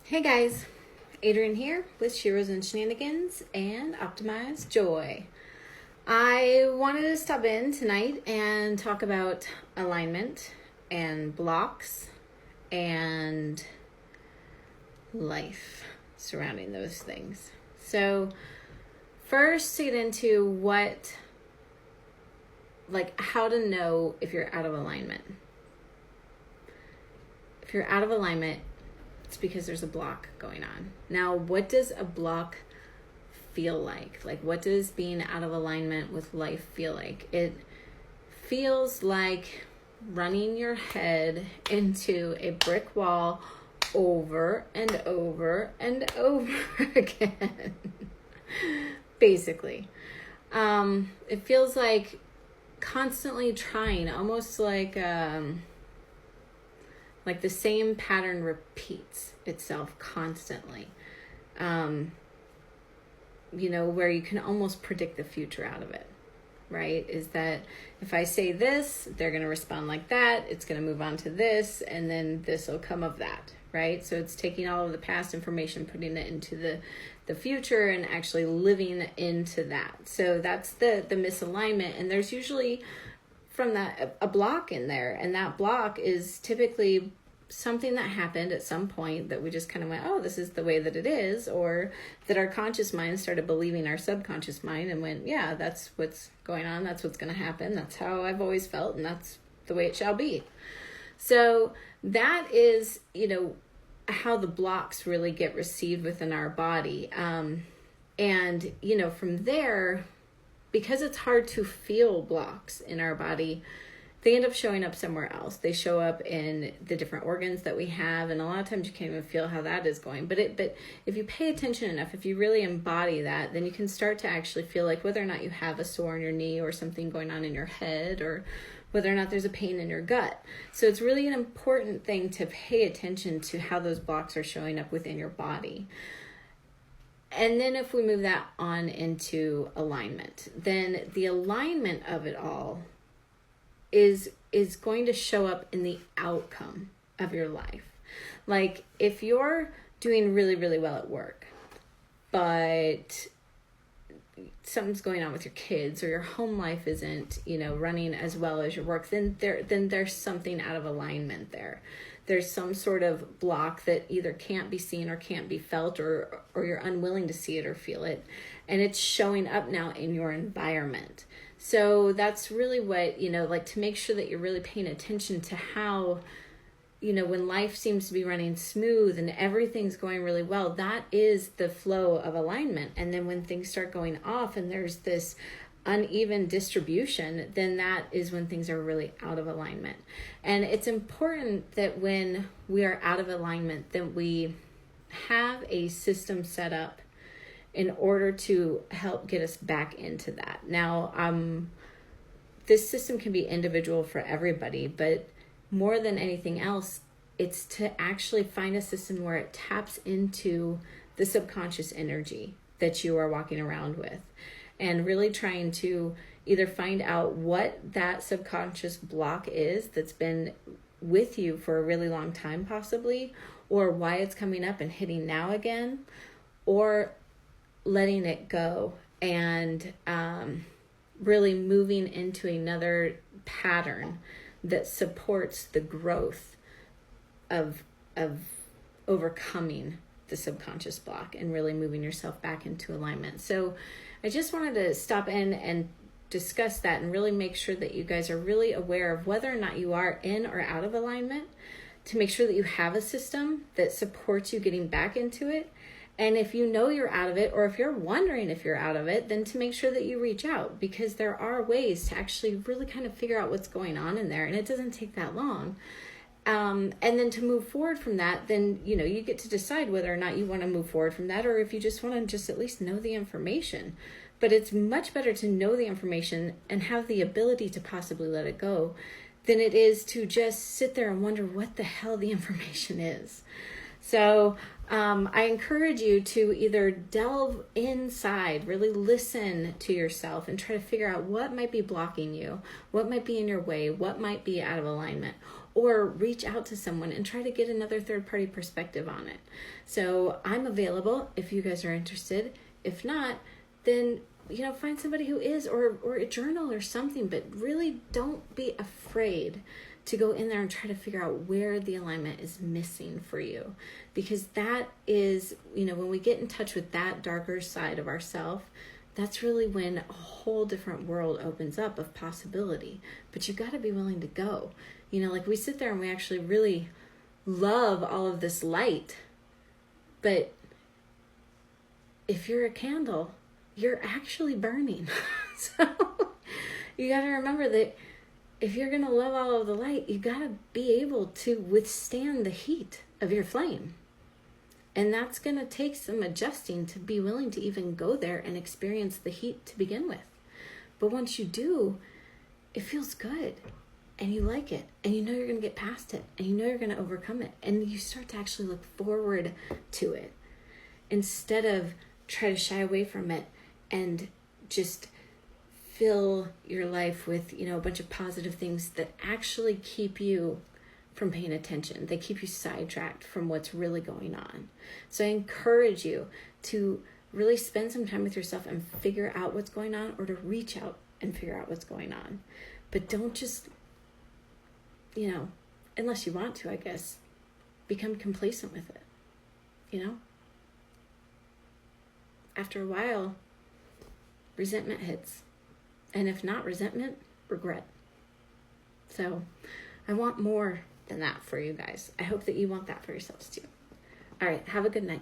Hey guys, Adrienne here with Sheroes and Shenanigans and Optimized Joy. I wanted to stop in tonight and talk about alignment and blocks and life surrounding those things. So first, to get into how to know if you're out of alignment. If you're out of alignment, it's because there's a block going on. Now, what does a block feel like? Like, what does being out of alignment with life feel like? It feels like running your head into a brick wall over and over and over again. Basically. It feels like constantly trying, almost like the same pattern repeats itself constantly. Where you can almost predict the future out of it, right? Is that if I say this, they're going to respond like that. It's going to move on to this, and then this will come of that, right? So it's taking all of the past information, putting it into the future, and actually living into that. So that's the misalignment. And there's usually from that a block in there, and that block is typically something that happened at some point that we just kind of went, oh, this is the way that it is, or that our conscious mind started believing our subconscious mind and went, yeah, that's what's going on, that's what's going to happen, that's how I've always felt, and that's the way it shall be. So that is, how the blocks really get received within our body. And from there, because it's hard to feel blocks in our body, they end up showing up somewhere else. They show up in the different organs that we have, and a lot of times you can't even feel how that is going. But if you pay attention enough, if you really embody that, then you can start to actually feel like whether or not you have a sore in your knee or something going on in your head, or whether or not there's a pain in your gut. So it's really an important thing to pay attention to how those blocks are showing up within your body. And then if we move that on into alignment, then the alignment of it all is going to show up in the outcome of your life. Like if you're doing really, really well at work, but something's going on with your kids, or your home life isn't, running as well as your work, then there's something out of alignment there. There's some sort of block that either can't be seen or can't be felt, or you're unwilling to see it or feel it. And it's showing up now in your environment. So that's really what, to make sure that you're really paying attention to how, when life seems to be running smooth and everything's going really well, that is the flow of alignment. And then when things start going off and there's this uneven distribution, then that is when things are really out of alignment. And it's important that when we are out of alignment, that we have a system set up in order to help get us back into that. Now, this system can be individual for everybody, but more than anything else, it's to actually find a system where it taps into the subconscious energy that you are walking around with, and really trying to either find out what that subconscious block is that's been with you for a really long time possibly, or why it's coming up and hitting now again, or letting it go and really moving into another pattern that supports the growth of overcoming the subconscious block and really moving yourself back into alignment. So I just wanted to stop in and discuss that and really make sure that you guys are really aware of whether or not you are in or out of alignment, to make sure that you have a system that supports you getting back into it. And if you know you're out of it, or if you're wondering if you're out of it, then to make sure that you reach out, because there are ways to actually really kind of figure out what's going on in there, and it doesn't take that long. And then to move forward from that, then, you get to decide whether or not you want to move forward from that, or if you just want to just at least know the information. But it's much better to know the information and have the ability to possibly let it go than it is to just sit there and wonder what the hell the information is. So I encourage you to either delve inside, really listen to yourself and try to figure out what might be blocking you, what might be in your way, what might be out of alignment, or reach out to someone and try to get another third-party perspective on it. So I'm available if you guys are interested. If not, then find somebody who is, or a journal or something, but really don't be afraid to go in there and try to figure out where the alignment is missing for you. Because that is, when we get in touch with that darker side of ourself, that's really when a whole different world opens up of possibility. But you got to be willing to go. Like we sit there and we actually really love all of this light. But if you're a candle, you're actually burning. So you got to remember that if you're going to love all of the light, you got to be able to withstand the heat of your flame. And that's going to take some adjusting to be willing to even go there and experience the heat to begin with. But once you do, it feels good and you like it and you're going to get past it and you're going to overcome it. And you start to actually look forward to it instead of try to shy away from it and just fill your life with, a bunch of positive things that actually keep you from paying attention. They keep you sidetracked from what's really going on. So I encourage you to really spend some time with yourself and figure out what's going on, or to reach out and figure out what's going on. But don't just, unless you want to, I guess, become complacent with it. After a while, resentment hits. And if not resentment, regret. So I want more than that for you guys. I hope that you want that for yourselves too. All right, have a good night.